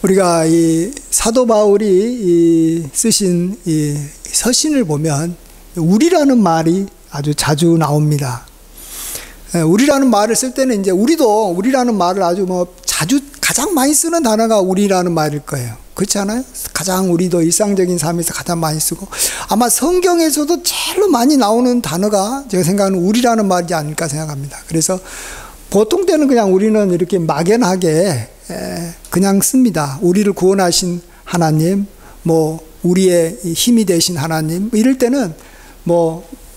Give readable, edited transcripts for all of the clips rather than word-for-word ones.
우리가 이 사도 바울이 쓰신 이 서신을 보면 우리라는 말이 아주 자주 나옵니다. 우리라는 말을 쓸 때는 이제 우리도 우리라는 말을 아주 자주 가장 많이 쓰는 단어가 우리라는 말일 거예요. 그렇지 않아요? 가장 우리도 일상적인 삶에서 가장 많이 쓰고 아마 성경에서도 제일 많이 나오는 단어가 제가 생각하는 우리라는 말이지 않을까 생각합니다. 그래서 보통 때는 그냥 우리는 이렇게 막연하게 그냥 씁니다. 우리를 구원하신 하나님, 우리의 힘이 되신 하나님, 이럴 때는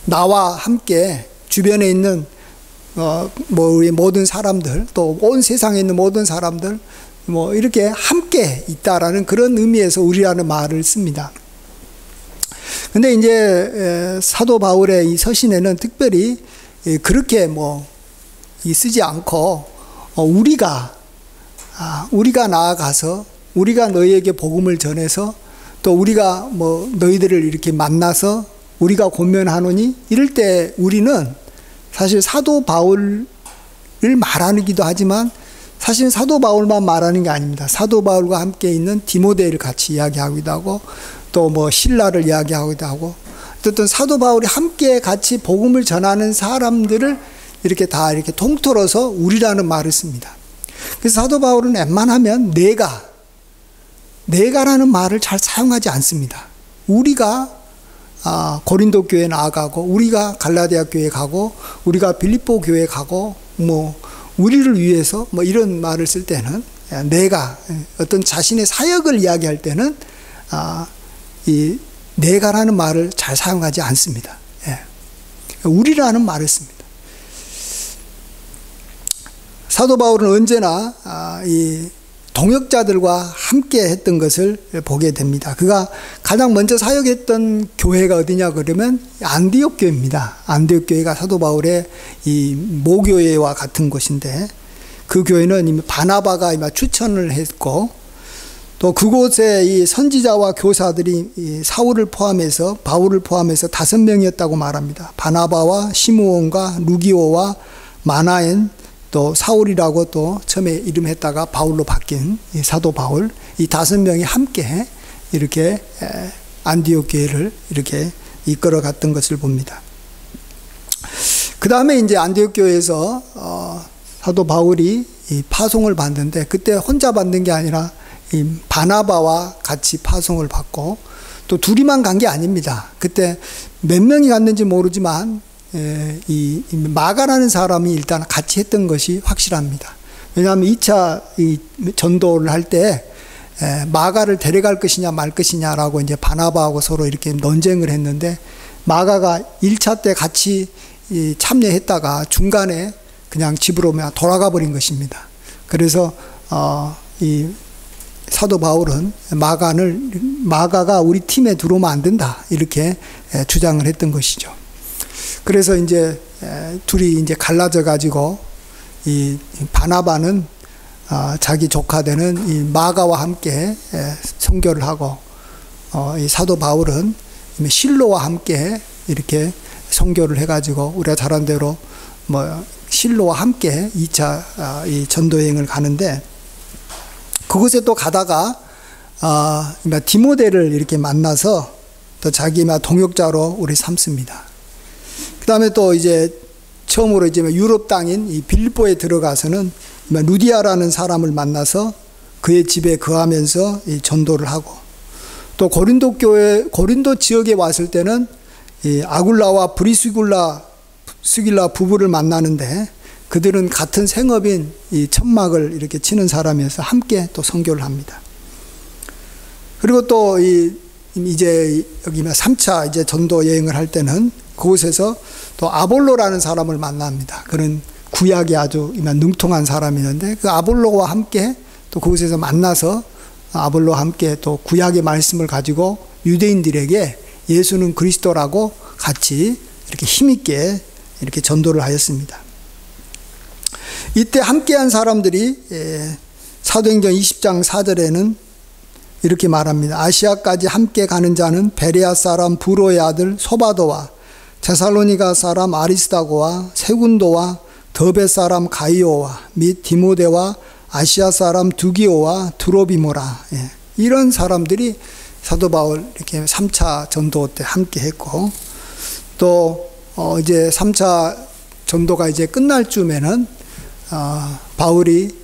나와 함께 주변에 있는 우리 모든 사람들, 또 온 세상에 있는 모든 사람들, 이렇게 함께 있다라는 그런 의미에서 우리라는 말을 씁니다. 근데 이제 사도 바울의 이 서신에는 특별히 그렇게 쓰지 않고 우리가 나아가서 우리가 너희에게 복음을 전해서 또 우리가 너희들을 이렇게 만나서 우리가 권면하노니 이럴 때 우리는 사실 사도 바울을 말하기도 하지만 사실 사도 바울만 말하는 게 아닙니다. 사도 바울과 함께 있는 디모데를 같이 이야기하기도 하고 또 실라를 이야기하기도 하고 어쨌든 사도 바울이 함께 같이 복음을 전하는 사람들을 이렇게 다 이렇게 통틀어서 우리라는 말을 씁니다. 그래서 사도 바울은 웬만하면 내가라는 말을 잘 사용하지 않습니다. 우리가 고린도 교회에 나아가고 우리가 갈라디아 교회에 가고 우리가 빌립보 교회에 가고 우리를 위해서 이런 말을 쓸 때는 내가 어떤 자신의 사역을 이야기할 때는 이 내가라는 말을 잘 사용하지 않습니다. 우리라는 말을 씁니다. 사도 바울은 언제나 이 동역자들과 함께 했던 것을 보게 됩니다. 그가 가장 먼저 사역했던 교회가 어디냐 그러면 안디옥 교회입니다. 안디옥 교회가 사도 바울의 이 모교회와 같은 곳인데 그 교회는 이미 바나바가 추천을 했고 또 그곳에 이 선지자와 교사들이 이 사울을 포함해서 바울을 포함해서 5명이었다고 말합니다. 바나바와 시므온과 루기오와 마나엔 또 사울이라고 또 처음에 이름했다가 바울로 바뀐 이 사도 바울, 이 5명이 함께 이렇게 안디옥 교회를 이렇게 이끌어 갔던 것을 봅니다. 그 다음에 이제 안디옥 교회에서 사도 바울이 이 파송을 받는데 그때 혼자 받는 게 아니라 이 바나바와 같이 파송을 받고 또 둘이만 간 게 아닙니다. 그때 몇 명이 갔는지 모르지만 이 마가라는 사람이 일단 같이 했던 것이 확실합니다. 왜냐하면 2차 이 전도를 할 때 마가를 데려갈 것이냐 말 것이냐라고 이제 바나바하고 서로 이렇게 논쟁을 했는데 마가가 1차 때 같이 참여했다가 중간에 그냥 집으로 돌아가 버린 것입니다. 그래서 이 사도 바울은 마가가 우리 팀에 들어오면 안 된다 이렇게 주장을 했던 것이죠. 그래서 이제 둘이 이제 갈라져 가지고 이 바나바는 자기 조카 되는 이 마가와 함께 선교를 하고 이 사도 바울은 실로와 함께 이렇게 선교를 해가지고 우리가 잘 아는 대로 실로와 함께 2차 이 전도 여행을 가는데 그곳에 또 가다가 디모데를 이렇게 만나서 또 자기 동역자로 우리 삼습니다. 그 다음에 또 이제 처음으로 이제 유럽 땅인 이 빌립보에 들어가서는 루디아라는 사람을 만나서 그의 집에 거하면서 이 전도를 하고 또 고린도 지역에 왔을 때는 이 아굴라와 브리스길라 부부를 만나는데 그들은 같은 생업인 이 천막을 이렇게 치는 사람이어서 함께 또 선교를 합니다. 그리고 또 이제 여기 3차 이제 전도 여행을 할 때는 그곳에서 또 아볼로라는 사람을 만납니다. 그는 구약에 아주 능통한 사람이었는데 그 아볼로와 함께 또 그곳에서 만나서 아볼로와 함께 또 구약의 말씀을 가지고 유대인들에게 예수는 그리스도라고 같이 이렇게 힘있게 이렇게 전도를 하였습니다. 이때 함께한 사람들이 사도행전 20장 4절에는 이렇게 말합니다. 아시아까지 함께 가는 자는 베레아 사람 부로의 아들 소바도와 데살로니가 사람 아리스다고와 세군도와 더베 사람 가이오와 및 디모데와 아시아 사람 두기오와 드로비모라, 예. 이런 사람들이 사도 바울 이렇게 3차 전도 때 함께 했고, 또 이제 3차 전도가 이제 끝날 쯤에는 바울이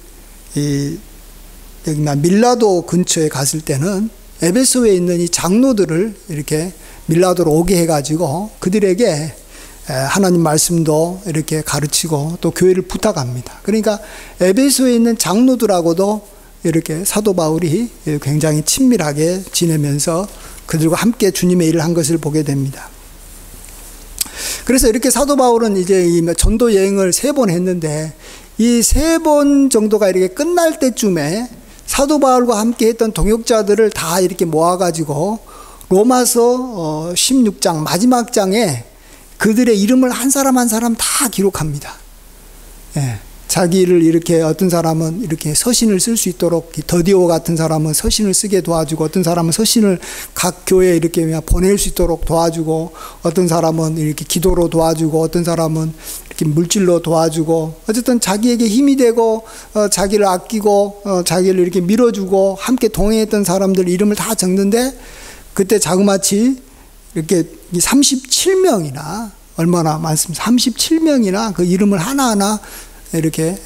여기 밀라도 근처에 갔을 때는 에베소에 있는 이 장로들을 이렇게 밀라도로 오게 해가지고 그들에게 하나님 말씀도 이렇게 가르치고 또 교회를 부탁합니다. 그러니까 에베소에 있는 장로들하고도 이렇게 사도 바울이 굉장히 친밀하게 지내면서 그들과 함께 주님의 일을 한 것을 보게 됩니다. 그래서 이렇게 사도 바울은 이제 이 전도 여행을 3번 했는데, 이 3번 정도가 이렇게 끝날 때쯤에 사도 바울과 함께 했던 동역자들을 다 이렇게 모아가지고 로마서 16장 마지막 장에 그들의 이름을 한 사람 한 사람 다 기록합니다. 예. 자기를 이렇게 어떤 사람은 이렇게 서신을 쓸 수 있도록, 더디오 같은 사람은 서신을 쓰게 도와주고, 어떤 사람은 서신을 각 교회에 이렇게 보낼 수 있도록 도와주고, 어떤 사람은 이렇게 기도로 도와주고, 어떤 사람은 이렇게 물질로 도와주고, 어쨌든 자기에게 힘이 되고 자기를 아끼고 자기를 이렇게 밀어주고 함께 동행했던 사람들 이름을 다 적는데, 그때 자그마치 이렇게 37명이나 얼마나 많습니다. 37명이나 그 이름을 하나하나 이렇게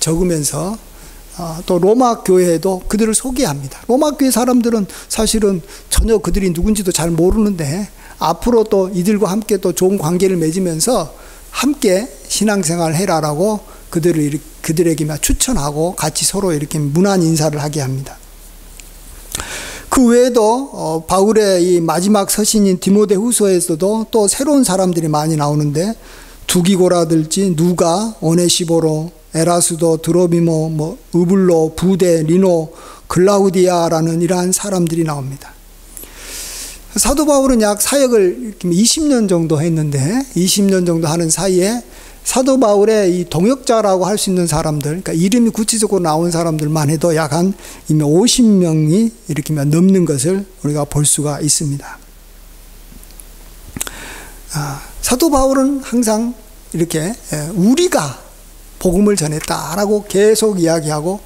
적으면서 또 로마 교회에도 그들을 소개합니다. 로마 교회 사람들은 사실은 전혀 그들이 누군지도 잘 모르는데, 앞으로 또 이들과 함께 또 좋은 관계를 맺으면서 함께 신앙생활을 해라라고 그들에게 추천하고 같이 서로 이렇게 문안 인사를 하게 합니다. 그 외에도 바울의 이 마지막 서신인 디모데후서에서도 또 새로운 사람들이 많이 나오는데, 두기고라든지 누가, 오네시보로, 에라스도, 드로비모, 으블로, 부데, 리노, 글라우디아라는 이러한 사람들이 나옵니다. 사도 바울은 약 사역을 20년 정도 했는데, 20년 정도 하는 사이에 사도 바울의 이 동역자라고 할 수 있는 사람들, 그러니까 이름이 구체적으로 나온 사람들만 해도 약 한 50명이 이렇게 넘는 것을 우리가 볼 수가 있습니다. 사도 바울은 항상 이렇게 우리가 복음을 전했다라고 계속 이야기하고,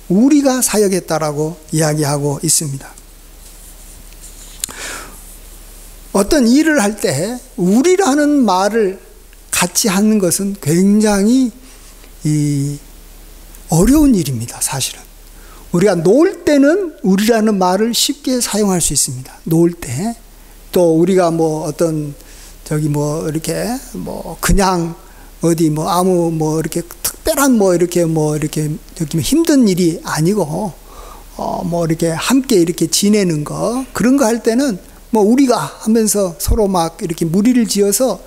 우리가 사역했다라고 이야기하고 있습니다. 어떤 일을 할 때 우리라는 말을 같이 하는 것은 굉장히 어려운 일입니다. 사실은 우리가 놓을 때는 우리라는 말을 쉽게 사용할 수 있습니다. 놓을 때. 또 우리가 어떤 이렇게 그냥 어디 아무 이렇게 특별한 이렇게 힘든 일이 아니고 이렇게 함께 이렇게 지내는 거, 그런 거 할 때는 우리가 하면서 서로 막 이렇게 무리를 지어서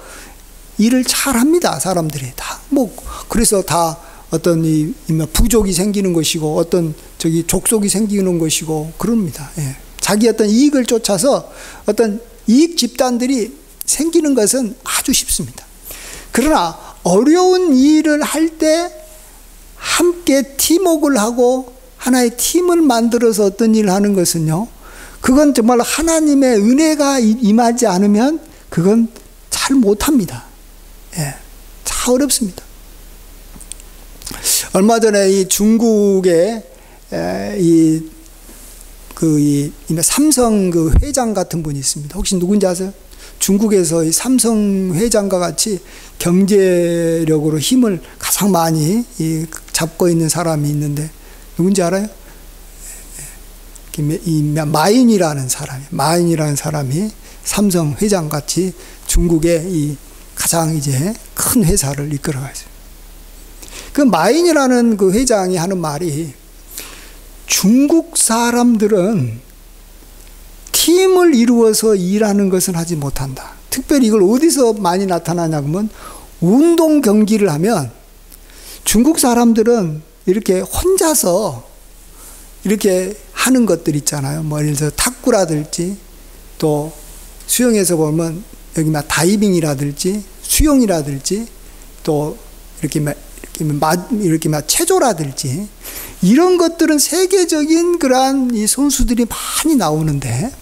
일을 잘 합니다. 사람들이 다. 그래서 다 어떤 부족이 생기는 것이고, 어떤 족속이 생기는 것이고, 그럽니다. 예. 자기 어떤 이익을 쫓아서 어떤 이익 집단들이 생기는 것은 아주 쉽습니다. 그러나 어려운 일을 할 때 함께 팀워크를 하고 하나의 팀을 만들어서 어떤 일을 하는 것은요, 그건 정말 하나님의 은혜가 임하지 않으면 그건 잘 못합니다. 예, 참 어렵습니다. 얼마 전에 이 중국의 삼성 그 회장 같은 분이 있습니다. 혹시 누군지 아세요? 중국에서 이 삼성 회장과 같이 경제력으로 힘을 가장 많이 잡고 있는 사람이 있는데, 누군지 알아요? 마인이라는 사람이 삼성 회장 같이 중국의 이 가장 이제 큰 회사를 이끌어가고 있어요. 그 마인이라는 그 회장이 하는 말이, 중국 사람들은 팀을 이루어서 일하는 것은 하지 못한다. 특별히 이걸 어디서 많이 나타나냐 그러면, 운동 경기를 하면 중국 사람들은 이렇게 혼자서 이렇게 하는 것들 있잖아요. 예를 들어서 탁구라든지, 또 수영에서 보면 여기 다이빙이라든지 수영이라든지, 또 이렇게 체조라든지, 이런 것들은 세계적인 그러한 이 선수들이 많이 나오는데,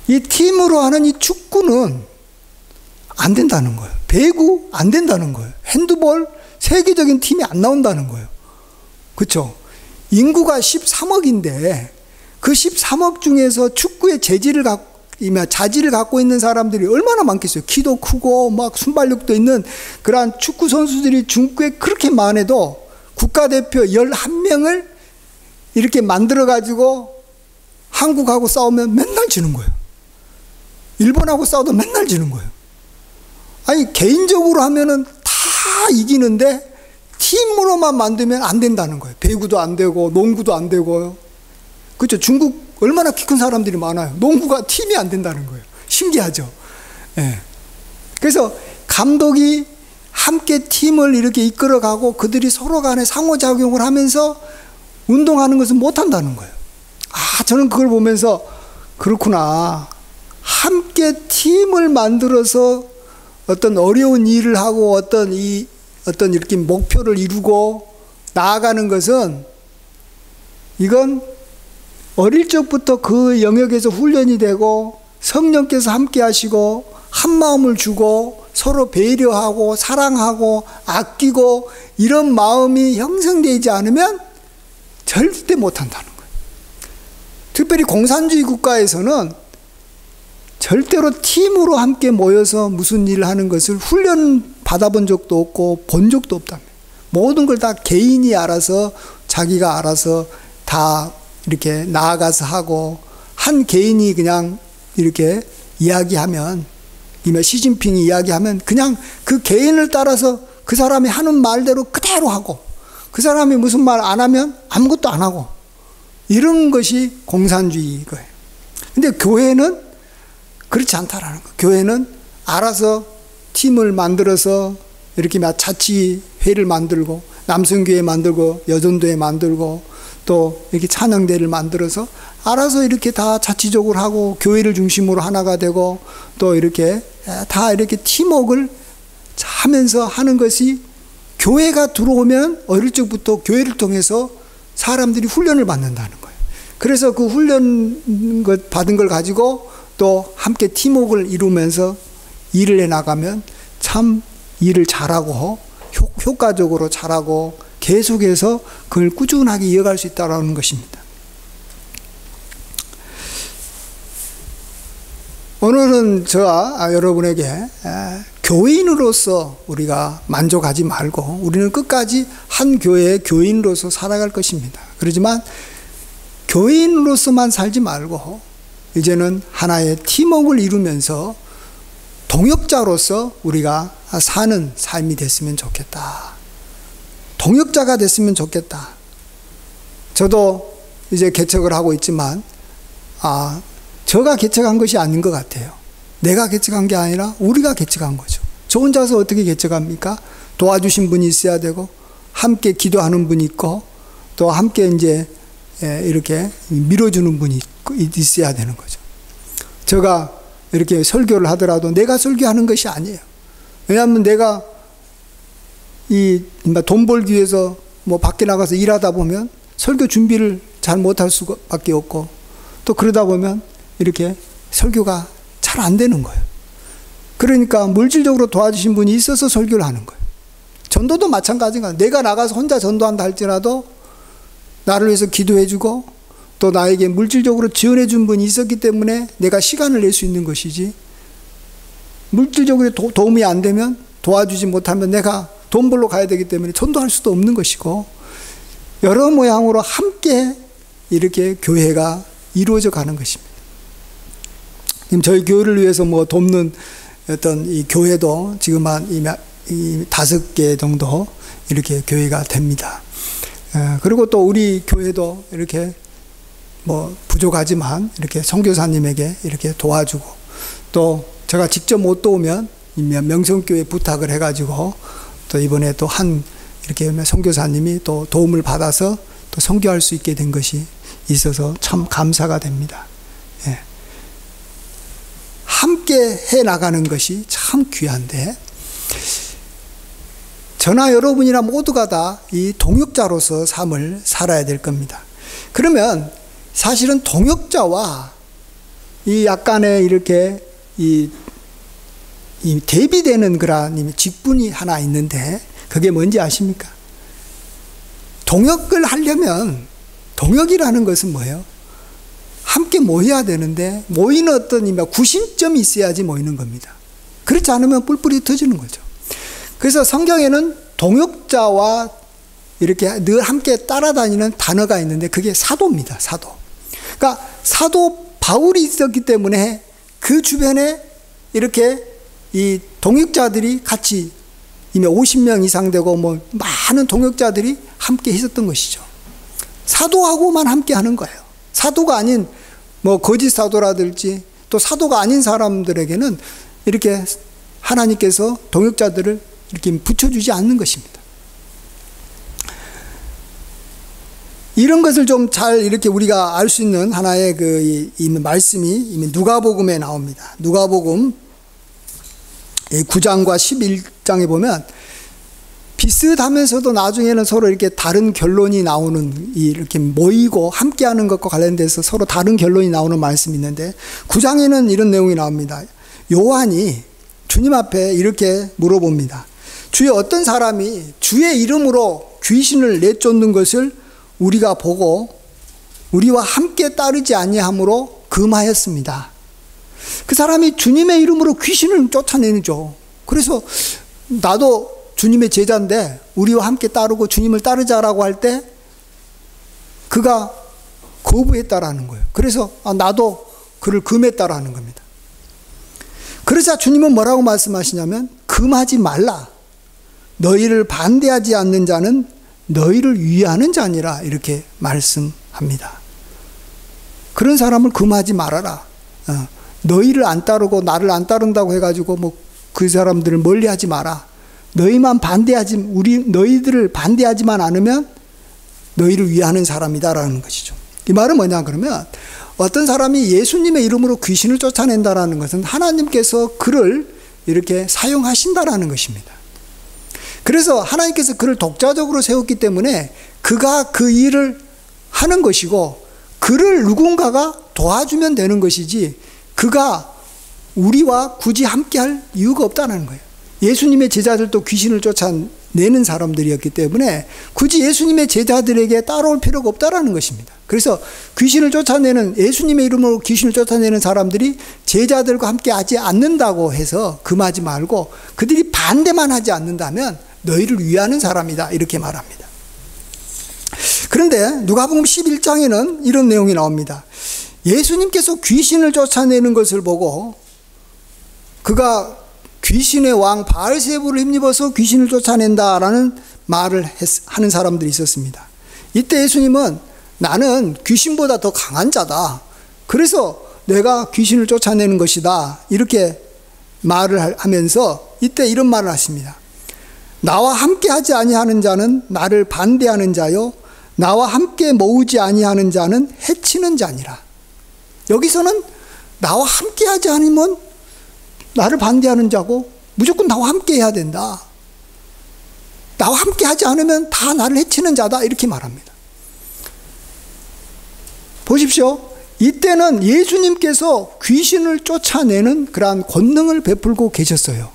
이 팀으로 하는 이 축구는 안 된다는 거예요. 배구 안 된다는 거예요. 핸드볼 세계적인 팀이 안 나온다는 거예요. 그렇죠? 인구가 13억인데 그 13억 중에서 축구의 자질을 갖고 있는 사람들이 얼마나 많겠어요. 키도 크고 막 순발력도 있는 그러한 축구 선수들이 중국에 그렇게 많아도 국가대표 11명을 이렇게 만들어가지고 한국하고 싸우면 맨날 지는 거예요. 일본하고 싸워도 맨날 지는 거예요. 아니, 개인적으로 하면은 다 이기는데 팀으로만 만들면 안 된다는 거예요. 배구도 안 되고 농구도 안 되고. 그렇죠? 중국 얼마나 키 큰 사람들이 많아요. 농구가 팀이 안 된다는 거예요. 신기하죠? 예. 그래서 감독이 함께 팀을 이렇게 이끌어가고 그들이 서로 간에 상호작용을 하면서 운동하는 것은 못한다는 거예요. 아, 저는 그걸 보면서 그렇구나. 함께 팀을 만들어서 어떤 어려운 일을 하고 어떤 이렇게 목표를 이루고 나아가는 것은 이건 어릴 적부터 그 영역에서 훈련이 되고 성령께서 함께 하시고 한 마음을 주고 서로 배려하고 사랑하고 아끼고 이런 마음이 형성되지 않으면 절대 못한다는 거예요. 특별히 공산주의 국가에서는 절대로 팀으로 함께 모여서 무슨 일을 하는 것을 훈련 받아본 적도 없고 본 적도 없답니다. 모든 걸 다 개인이 알아서 자기가 알아서 다 이렇게 나아가서 하고, 한 개인이 그냥 이렇게 이야기하면, 시진핑이 이야기하면 그냥 그 개인을 따라서 그 사람이 하는 말대로 그대로 하고, 그 사람이 무슨 말 안 하면 아무것도 안 하고, 이런 것이 공산주의인 거예요. 근데 교회는 그렇지 않다라는 거예요. 교회는 알아서 팀을 만들어서 이렇게 자치회를 만들고, 남성교회 만들고, 여전도회 만들고, 또 이렇게 찬양대를 만들어서 알아서 이렇게 다 자치적으로 하고 교회를 중심으로 하나가 되고 또 이렇게 다 이렇게 팀워크를 하면서 하는 것이, 교회가 들어오면 어릴 적부터 교회를 통해서 사람들이 훈련을 받는다는 거예요. 그래서 그 훈련 받은 걸 가지고 또 함께 팀워크를 이루면서 일을 해나가면 참 일을 잘하고 효과적으로 잘하고 계속해서 그걸 꾸준하게 이어갈 수 있다는 것입니다. 오늘은 저와 여러분에게 교인으로서 우리가 만족하지 말고 우리는 끝까지 한 교회의 교인으로서 살아갈 것입니다. 그렇지만 교인으로서만 살지 말고 이제는 하나의 팀워크를 이루면서 동역자로서 우리가 사는 삶이 됐으면 좋겠다. 동역자가 됐으면 좋겠다. 저도 이제 개척을 하고 있지만 저가 개척한 것이 아닌 것 같아요. 내가 개척한 게 아니라 우리가 개척한 거죠. 저 혼자서 어떻게 개척합니까? 도와주신 분이 있어야 되고 함께 기도하는 분이 있고 또 함께 이제 이렇게 밀어주는 분이 있어야 되는 거죠. 제가 이렇게 설교를 하더라도 내가 설교하는 것이 아니에요. 왜냐하면 내가 돈 벌기 위해서 뭐 밖에 나가서 일하다 보면 설교 준비를 잘 못할 수밖에 없고 또 그러다 보면 이렇게 설교가 잘 안 되는 거예요. 그러니까 물질적으로 도와주신 분이 있어서 설교를 하는 거예요. 전도도 마찬가지인가. 내가 나가서 혼자 전도한다 할지라도 나를 위해서 기도해주고 또 나에게 물질적으로 지원해준 분이 있었기 때문에 내가 시간을 낼 수 있는 것이지, 물질적으로 도움이 안 되면 도와주지 못하면 내가 돈 벌러 가야 되기 때문에 전도할 수도 없는 것이고, 여러 모양으로 함께 이렇게 교회가 이루어져 가는 것입니다. 저희 교회를 위해서 뭐 돕는 어떤 이 교회도 지금 한 5개 정도 이렇게 교회가 됩니다. 그리고 또 우리 교회도 이렇게 뭐 부족하지만 이렇게 선교사님에게 이렇게 도와주고, 또 제가 직접 못 도우면 명성교회 부탁을 해가지고 또 이번에 또 이렇게 선교사님이 또 도움을 받아서 또 선교할 수 있게 된 것이 있어서 참 감사가 됩니다. 예. 함께 해 나가는 것이 참 귀한데, 저나 여러분이나 모두가 다 이 동역자로서 삶을 살아야 될 겁니다. 그러면 사실은 동역자와 이 약간의 이렇게 이 대비되는 그런 직분이 하나 있는데, 그게 뭔지 아십니까? 동역을 하려면, 동역이라는 것은 뭐예요? 함께 모여야 되는데 모이는 어떤 구심점이 있어야지 모이는 겁니다. 그렇지 않으면 뿔뿔이 터지는 거죠. 그래서 성경에는 동역자와 이렇게 늘 함께 따라다니는 단어가 있는데 그게 사도입니다. 사도. 그러니까 사도 바울이 있었기 때문에 그 주변에 이렇게 이 동역자들이 같이 이미 50명 이상 되고 뭐 많은 동역자들이 함께 있었던 것이죠. 사도하고만 함께 하는 거예요. 사도가 아닌 뭐 거짓 사도라든지 또 사도가 아닌 사람들에게는 이렇게 하나님께서 동역자들을 이렇게 붙여주지 않는 것입니다. 이런 것을 좀 잘 이렇게 우리가 알 수 있는 하나의 이 말씀이 이미 누가복음에 나옵니다. 누가복음 9장과 11장에 보면 비슷하면서도 나중에는 서로 이렇게 다른 결론이 나오는, 이렇게 모이고 함께하는 것과 관련돼서 서로 다른 결론이 나오는 말씀이 있는데 9장에는 이런 내용이 나옵니다. 요한이 주님 앞에 이렇게 물어봅니다. 주여, 어떤 사람이 주의 이름으로 귀신을 내쫓는 것을 우리가 보고 우리와 함께 따르지 아니함으로 금하였습니다. 그 사람이 주님의 이름으로 귀신을 쫓아내죠. 그래서 나도 주님의 제자인데 우리와 함께 따르고 주님을 따르자라고 할 때 그가 거부했다라는 거예요. 그래서 나도 그를 금했다라는 겁니다. 그러자 주님은 뭐라고 말씀하시냐면 금하지 말라. 너희를 반대하지 않는 자는 너희를 위하는 자니라, 이렇게 말씀합니다. 그런 사람을 금하지 말아라. 너희를 안 따르고 나를 안 따른다고 해가지고 뭐 그 사람들을 멀리하지 마라. 너희들을 반대하지만 않으면 너희를 위하는 사람이다라는 것이죠. 이 말은 뭐냐 그러면 어떤 사람이 예수님의 이름으로 귀신을 쫓아낸다라는 것은 하나님께서 그를 이렇게 사용하신다라는 것입니다. 그래서 하나님께서 그를 독자적으로 세웠기 때문에 그가 그 일을 하는 것이고 그를 누군가가 도와주면 되는 것이지 그가 우리와 굳이 함께할 이유가 없다는 거예요. 예수님의 제자들도 귀신을 쫓아내는 사람들이었기 때문에 굳이 예수님의 제자들에게 따라올 필요가 없다라는 것입니다. 그래서 귀신을 쫓아내는, 예수님의 이름으로 귀신을 쫓아내는 사람들이 제자들과 함께 하지 않는다고 해서 금하지 말고 그들이 반대만 하지 않는다면 너희를 위하는 사람이다, 이렇게 말합니다. 그런데 누가복음 11장에는 이런 내용이 나옵니다. 예수님께서 귀신을 쫓아내는 것을 보고 그가 귀신의 왕 바알세부를 힘입어서 귀신을 쫓아낸다라는 말을 하는 사람들이 있었습니다. 이때 예수님은 나는 귀신보다 더 강한 자다. 그래서 내가 귀신을 쫓아내는 것이다. 이렇게 말을 하면서 이때 이런 말을 하십니다. 나와 함께 하지 아니하는 자는 나를 반대하는 자요, 나와 함께 모으지 아니하는 자는 해치는 자니라. 여기서는 나와 함께 하지 않으면 나를 반대하는 자고 무조건 나와 함께 해야 된다. 나와 함께 하지 않으면 다 나를 해치는 자다, 이렇게 말합니다. 보십시오. 이때는 예수님께서 귀신을 쫓아내는 그러한 권능을 베풀고 계셨어요.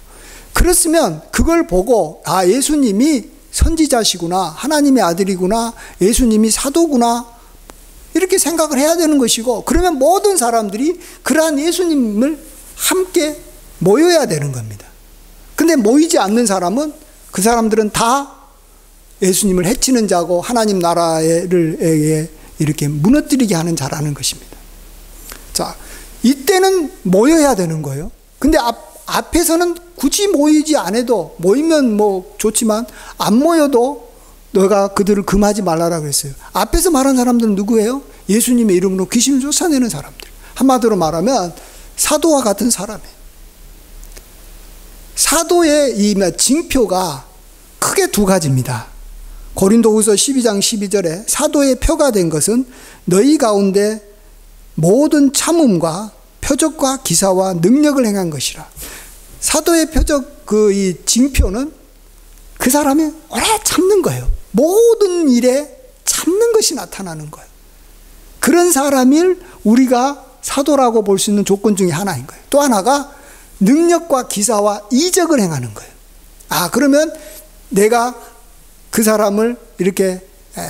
그렇으면 그걸 보고 예수님이 선지자시구나, 하나님의 아들이구나, 예수님이 사도구나, 이렇게 생각을 해야 되는 것이고, 그러면 모든 사람들이 그러한 예수님을 함께 모여야 되는 겁니다. 근데 모이지 않는 사람은 그 사람들은 다 예수님을 해치는 자고 하나님 나라를 이렇게 무너뜨리게 하는 자라는 것입니다. 자, 이때는 모여야 되는 거예요. 근데 앞에서는 굳이 모이지 않아도, 모이면 뭐 좋지만 안 모여도 너가 그들을 금하지 말라라 그랬어요. 앞에서 말한 사람들은 누구예요? 예수님의 이름으로 귀신을 쫓아내는 사람들. 한마디로 말하면 사도와 같은 사람이에요. 사도의 이 징표가 크게 두 가지입니다. 고린도후서 12장 12절에 사도의 표가 된 것은 너희 가운데 모든 참음과 표적과 기사와 능력을 행한 것이라. 사도의 표적, 이 징표는 그 사람이 오래 참는 거예요. 모든 일에 참는 것이 나타나는 거예요. 그런 사람을 우리가 사도라고 볼 수 있는 조건 중에 하나인 거예요. 또 하나가 능력과 기사와 이적을 행하는 거예요. 그러면 내가 그 사람을 이렇게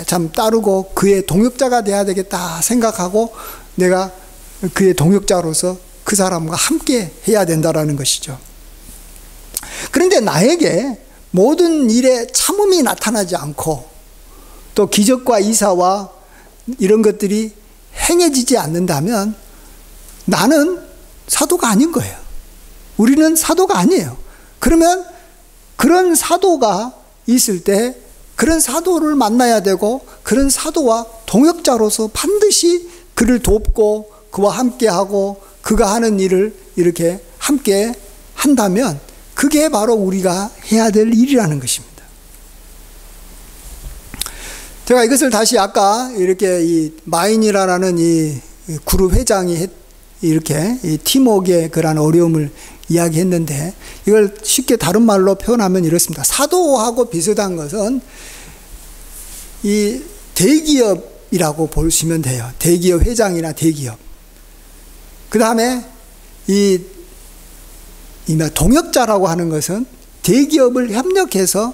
참 따르고 그의 동역자가 돼야 되겠다 생각하고 내가 그의 동역자로서 그 사람과 함께 해야 된다라는 것이죠. 그런데 나에게 모든 일에 참음이 나타나지 않고 또 기적과 이사와 이런 것들이 행해지지 않는다면 나는 사도가 아닌 거예요. 우리는 사도가 아니에요. 그러면 그런 사도가 있을 때 그런 사도를 만나야 되고 그런 사도와 동역자로서 반드시 그를 돕고 그와 함께하고 그가 하는 일을 이렇게 함께 한다면 그게 바로 우리가 해야 될 일이라는 것입니다. 제가 이것을 다시 아까 이렇게 이 마인이라는 이 그룹 회장이 이렇게 이 팀워크의 그런 어려움을 이야기했는데 이걸 쉽게 다른 말로 표현하면 이렇습니다. 사도하고 비슷한 것은 이 대기업이라고 보시면 돼요. 대기업 회장이나 대기업. 그 다음에 이 동역자라고 하는 것은 대기업을 협력해서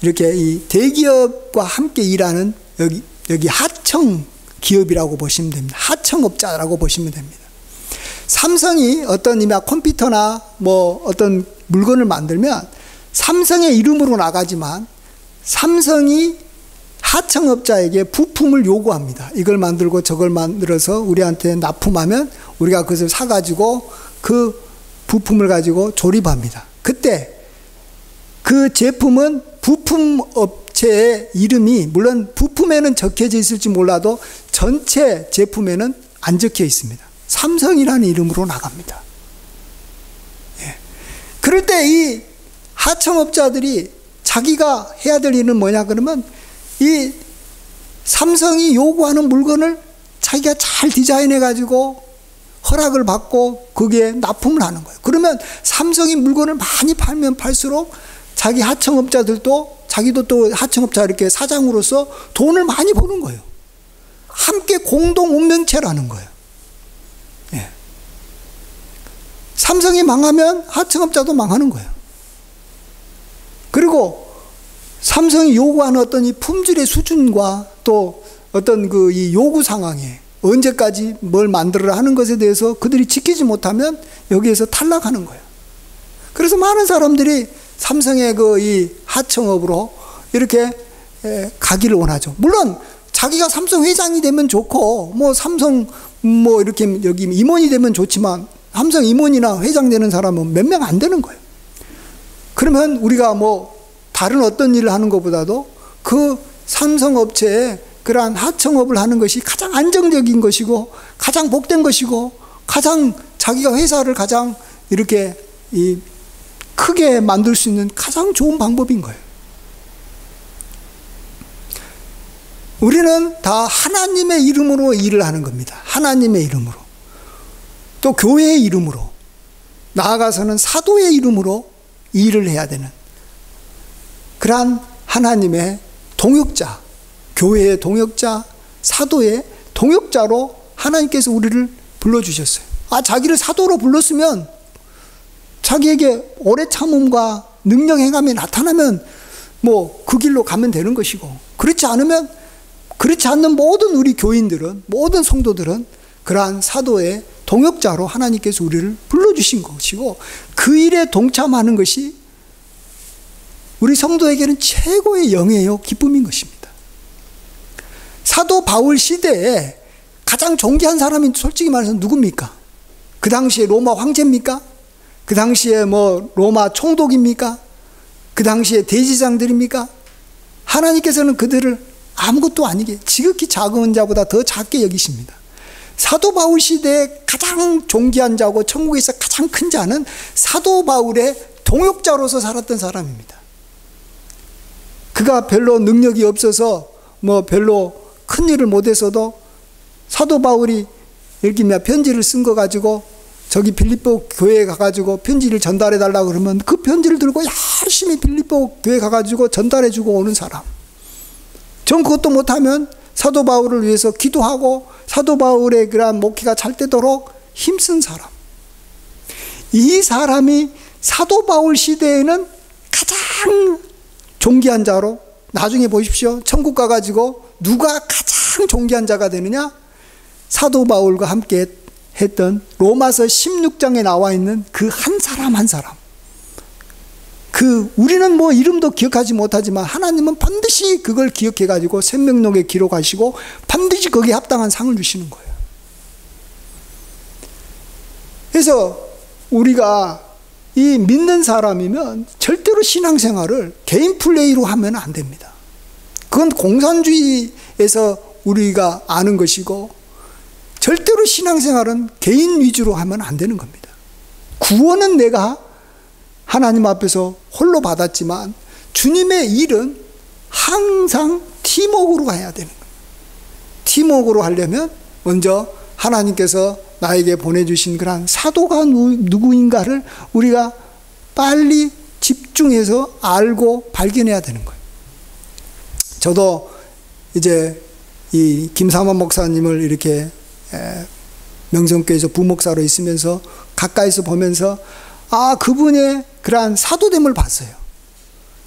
이렇게 이 대기업과 함께 일하는 여기 하청 기업이라고 보시면 됩니다. 하청업자라고 보시면 됩니다. 삼성이 어떤 컴퓨터나 뭐 어떤 물건을 만들면 삼성의 이름으로 나가지만 삼성이 하청업자에게 부품을 요구합니다. 이걸 만들고 저걸 만들어서 우리한테 납품하면 우리가 그것을 사가지고 그 부품을 가지고 조립합니다. 그때 그 제품은 부품업체의 이름이 물론 부품에는 적혀져 있을지 몰라도 전체 제품에는 안 적혀 있습니다. 삼성이라는 이름으로 나갑니다. 예. 그럴 때 이 하청업자들이 자기가 해야 될 일은 뭐냐 그러면 이 삼성이 요구하는 물건을 자기가 잘 디자인해 가지고 허락을 받고 거기에 납품을 하는 거예요. 그러면 삼성이 물건을 많이 팔면 팔수록 자기 하청업자들도 자기도 또 하청업자 이렇게 사장으로서 돈을 많이 버는 거예요. 함께 공동 운명체라는 거예요. 예. 삼성이 망하면 하청업자도 망하는 거예요. 그리고 삼성이 요구하는 어떤 이 품질의 수준과 또 어떤 그 이 요구 상황에 언제까지 뭘 만들어라 하는 것에 대해서 그들이 지키지 못하면 여기에서 탈락하는 거예요. 그래서 많은 사람들이 삼성의 그 이 하청업으로 이렇게 가기를 원하죠. 물론 자기가 삼성 회장이 되면 좋고 뭐 삼성 뭐 이렇게 여기 임원이 되면 좋지만 삼성 임원이나 회장 되는 사람은 몇 명 안 되는 거예요. 그러면 우리가 뭐 다른 어떤 일을 하는 것보다도 그 삼성 업체에 그러한 하청업을 하는 것이 가장 안정적인 것이고 가장 복된 것이고 가장 자기가 회사를 가장 이렇게 크게 만들 수 있는 가장 좋은 방법인 거예요. 우리는 다 하나님의 이름으로 일을 하는 겁니다. 하나님의 이름으로. 또 교회의 이름으로. 나아가서는 사도의 이름으로 일을 해야 되는 그러한 하나님의 동역자, 교회의 동역자, 사도의 동역자로 하나님께서 우리를 불러주셨어요. 자기를 사도로 불렀으면 자기에게 오래 참음과 능력 행함이 나타나면 뭐 그 길로 가면 되는 것이고 그렇지 않는 모든 우리 교인들은 모든 성도들은 그러한 사도의 동역자로 하나님께서 우리를 불러주신 것이고 그 일에 동참하는 것이 우리 성도에게는 최고의 영예요 기쁨인 것입니다. 사도 바울 시대에 가장 존귀한 사람이 솔직히 말해서 누굽니까? 그 당시에 로마 황제입니까? 그 당시에 뭐 로마 총독입니까? 그 당시에 대지장들입니까? 하나님께서는 그들을 아무것도 아니게 지극히 작은 자보다 더 작게 여기십니다. 사도 바울 시대에 가장 존귀한 자고 천국에서 가장 큰 자는 사도 바울의 동역자로서 살았던 사람입니다. 그가 별로 능력이 없어서 뭐 별로 큰 일을 못했어도 사도 바울이 이렇게 편지를 쓴 거 가지고 저기 빌립보 교회에 가가지고 편지를 전달해 달라고 그러면 그 편지를 들고 열심히 빌립보 교회 가가지고 전달해 주고 오는 사람. 전 그것도 못하면 사도 바울을 위해서 기도하고 사도 바울의 그러한 목회가 잘 되도록 힘쓴 사람. 이 사람이 사도 바울 시대에는 가장 존귀한 자로, 나중에 보십시오. 천국 가가지고 누가 가장 존귀한 자가 되느냐? 사도 바울과 함께 했던 로마서 16장에 나와 있는 그 한 사람 한 사람. 우리는 뭐 이름도 기억하지 못하지만 하나님은 반드시 그걸 기억해가지고 생명록에 기록하시고 반드시 거기에 합당한 상을 주시는 거예요. 그래서 우리가 이 믿는 사람이면 절대로 신앙생활을 개인 플레이로 하면 안 됩니다. 그건 공산주의에서 우리가 아는 것이고, 절대로 신앙생활은 개인 위주로 하면 안 되는 겁니다. 구원은 내가 하나님 앞에서 홀로 받았지만 주님의 일은 항상 팀워크로 해야 되는 거예요. 팀워크로 하려면 먼저 하나님께서 나에게 보내주신 그런 사도가 누구인가를 우리가 빨리 집중해서 알고 발견해야 되는 거예요. 저도 이제 이 김삼환 목사님을 이렇게 명성교회에서 부목사로 있으면서 가까이서 보면서 그분의 그러한 사도됨을 봤어요.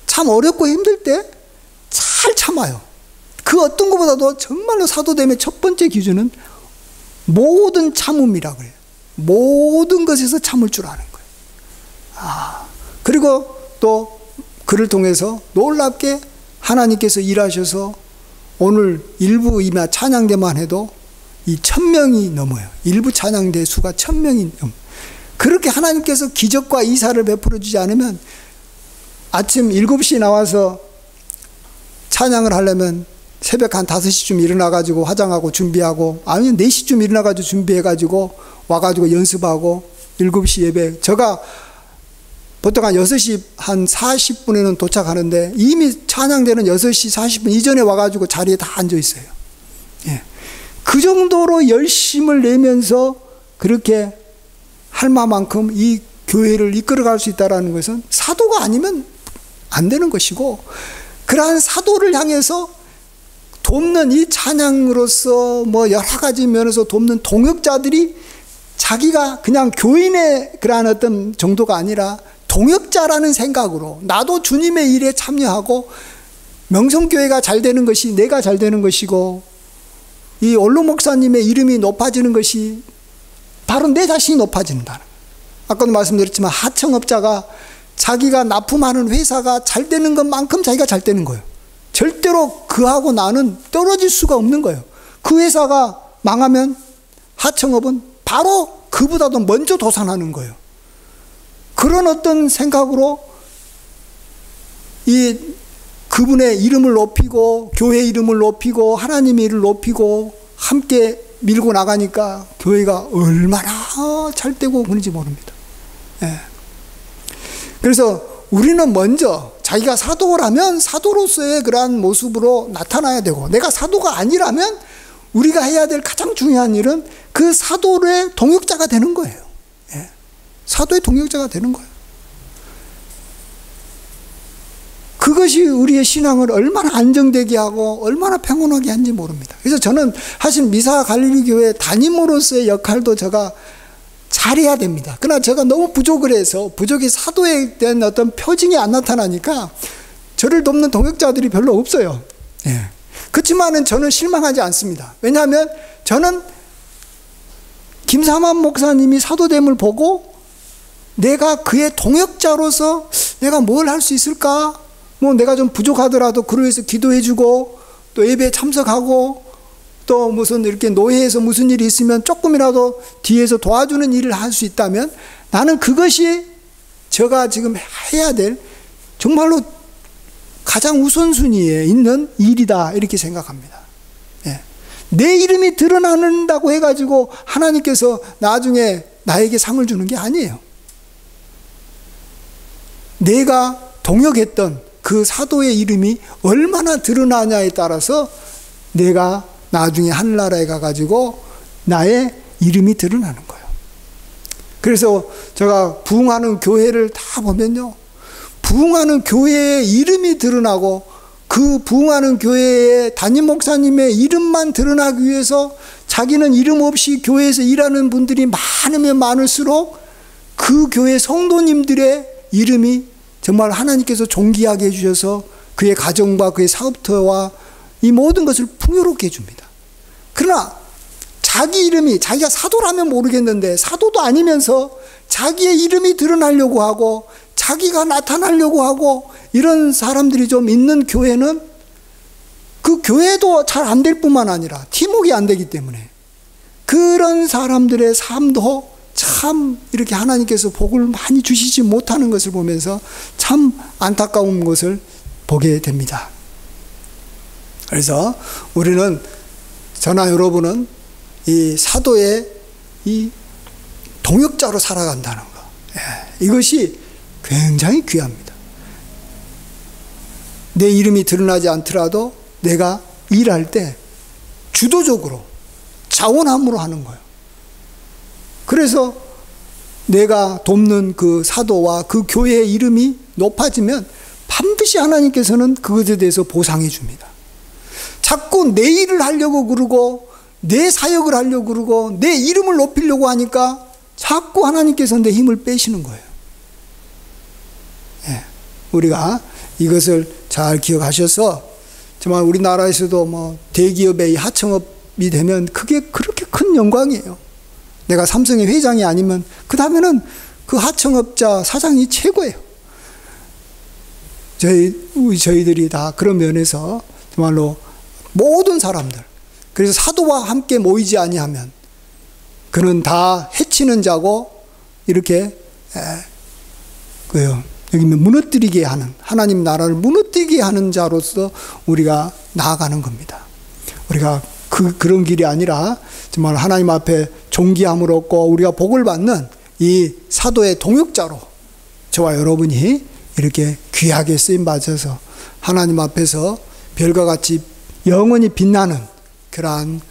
참 어렵고 힘들 때 잘 참아요. 그 어떤 것보다도 정말로 사도됨의 첫 번째 기준은 모든 참음이라고 그래요. 모든 것에서 참을 줄 아는 거예요. 그리고 또 그를 통해서 놀랍게 하나님께서 일하셔서 오늘 일부 이마 찬양대만 해도 이 1000명이 넘어요. 일부 찬양대 수가 1000명이 넘어요. 그렇게 하나님께서 기적과 이사를 베풀어 주지 않으면 아침 7시에 나와서 찬양을 하려면 새벽 한 5시쯤 일어나가지고 화장하고 준비하고, 아니면 4시쯤 일어나가지고 준비해가지고 와가지고 연습하고 7시 예배. 제가 보통 한 6시 한 40분에는 도착하는데 이미 찬양되는 6시 40분 이전에 와가지고 자리에 다 앉아 있어요. 예. 그 정도로 열심을 내면서 그렇게 할 만큼 이 교회를 이끌어갈 수 있다는 것은 사도가 아니면 안 되는 것이고, 그러한 사도를 향해서 돕는 이 찬양으로서 뭐 여러 가지 면에서 돕는 동역자들이 자기가 그냥 교인의 그러한 어떤 정도가 아니라 동역자라는 생각으로 나도 주님의 일에 참여하고, 명성교회가 잘 되는 것이 내가 잘 되는 것이고, 이 원로 목사님의 이름이 높아지는 것이 바로 내 자신이 높아진다는 거예요. 아까도 말씀드렸지만 하청업자가 자기가 납품하는 회사가 잘 되는 것만큼 자기가 잘 되는 거예요. 절대로 그하고 나는 떨어질 수가 없는 거예요. 그 회사가 망하면 하청업은 바로 그보다도 먼저 도산하는 거예요. 그런 어떤 생각으로 그분의 이름을 높이고 교회 이름을 높이고 하나님의 일을 높이고 함께 밀고 나가니까 교회가 얼마나 잘 되고 그런지 모릅니다. 예. 그래서 우리는 먼저 자기가 사도라면 사도로서의 그러한 모습으로 나타나야 되고, 내가 사도가 아니라면 우리가 해야 될 가장 중요한 일은 그 사도의 동역자가 되는 거예요. 예. 사도의 동역자가 되는 거예요. 그것이 우리의 신앙을 얼마나 안정되게 하고 얼마나 평온하게 하는지 모릅니다. 그래서 저는 사실 미사 갈릴리 교회 담임으로서의 역할도 제가 잘해야 됩니다. 그러나 제가 너무 부족을 해서 부족이 사도에 대한 어떤 표징이 안 나타나니까 저를 돕는 동역자들이 별로 없어요. 예. 그렇지만은 저는 실망하지 않습니다. 왜냐하면 저는 김삼환 목사님이 사도됨을 보고 내가 그의 동역자로서 내가 뭘 할 수 있을까? 뭐 내가 좀 부족하더라도 그를 위해서 기도해주고 또 예배에 참석하고 또 무슨 이렇게 노회에서 무슨 일이 있으면 조금이라도 뒤에서 도와주는 일을 할 수 있다면 나는 그것이 제가 지금 해야 될 정말로 가장 우선순위에 있는 일이다, 이렇게 생각합니다. 예. 내 이름이 드러난다고 해가지고 하나님께서 나중에 나에게 상을 주는 게 아니에요. 내가 동역했던 그 사도의 이름이 얼마나 드러나냐에 따라서 내가 나중에 하늘나라에 가가지고 나의 이름이 드러나는 거예요. 그래서 제가 부흥하는 교회를 다 보면요, 부흥하는 교회의 이름이 드러나고 그 부흥하는 교회의 담임 목사님의 이름만 드러나기 위해서 자기는 이름 없이 교회에서 일하는 분들이 많으면 많을수록 그 교회 성도님들의 이름이 정말 하나님께서 존귀하게 해주셔서 그의 가정과 그의 사업터와 이 모든 것을 풍요롭게 해줍니다. 그러나 자기 이름이, 자기가 사도라면 모르겠는데 사도도 아니면서 자기의 이름이 드러나려고 하고 자기가 나타나려고 하고 이런 사람들이 좀 있는 교회는 그 교회도 잘 안 될 뿐만 아니라 팀워크가 안 되기 때문에 그런 사람들의 삶도 참 이렇게 하나님께서 복을 많이 주시지 못하는 것을 보면서 참 안타까운 것을 보게 됩니다. 그래서 우리는, 저나 여러분은 이 사도의 이 동역자로 살아간다는 것, 이것이 굉장히 귀합니다. 내 이름이 드러나지 않더라도 내가 일할 때 주도적으로 자원함으로 하는 거예요. 그래서 내가 돕는 그 사도와 그 교회의 이름이 높아지면 반드시 하나님께서는 그것에 대해서 보상해 줍니다. 자꾸 내 일을 하려고 그러고 내 사역을 하려고 그러고 내 이름을 높이려고 하니까 자꾸 하나님께서 내 힘을 빼시는 거예요. 우리가 이것을 잘 기억하셔서, 정말 우리나라에서도 뭐 대기업의 하청업이 되면 그게 그렇게 큰 영광이에요. 내가 삼성의 회장이 아니면 그 다음에는 그 하청업자 사장이 최고예요. 저희들이 다 그런 면에서 정말로 모든 사람들, 그래서 사도와 함께 모이지 아니하면 그는 다 해치는 자고 이렇게 여기 무너뜨리게 하는, 하나님 나라를 무너뜨리게 하는 자로서 우리가 나아가는 겁니다. 우리가 그런 길이 아니라 정말 하나님 앞에 존귀함을 얻고 우리가 복을 받는 이 사도의 동역자로 저와 여러분이 이렇게 귀하게 쓰임 받아서 하나님 앞에서 별과 같이 영원히 빛나는 그러한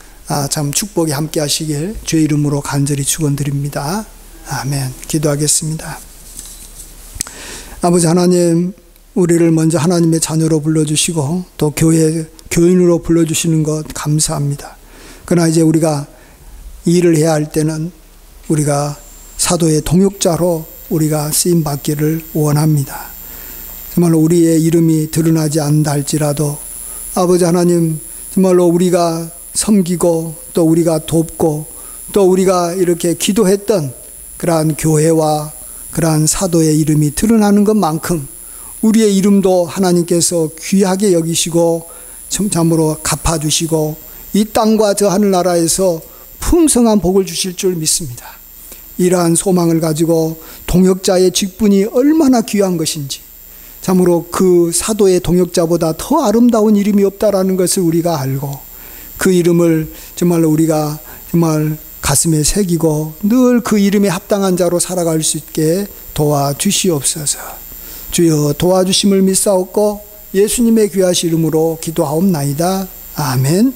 참 축복이 함께 하시길 주의 이름으로 간절히 축원드립니다. 아멘. 기도하겠습니다. 아버지 하나님, 우리를 먼저 하나님의 자녀로 불러주시고 또 교인으로 불러주시는 것 감사합니다. 그러나 이제 우리가 일을 해야 할 때는 우리가 사도의 동역자로 우리가 쓰임받기를 원합니다. 정말로 우리의 이름이 드러나지 않는다 할지라도 아버지 하나님, 정말로 우리가 섬기고 또 우리가 돕고 또 우리가 이렇게 기도했던 그러한 교회와 그러한 사도의 이름이 드러나는 것만큼 우리의 이름도 하나님께서 귀하게 여기시고 참으로 갚아주시고 이 땅과 저 하늘나라에서 풍성한 복을 주실 줄 믿습니다. 이러한 소망을 가지고 동역자의 직분이 얼마나 귀한 것인지, 참으로 그 사도의 동역자보다 더 아름다운 이름이 없다라는 것을 우리가 알고 그 이름을 정말로 우리가 정말 가슴에 새기고 늘 그 이름에 합당한 자로 살아갈 수 있게 도와주시옵소서. 주여 도와주심을 믿사옵고 예수님의 귀하신 이름으로 기도하옵나이다. 아멘.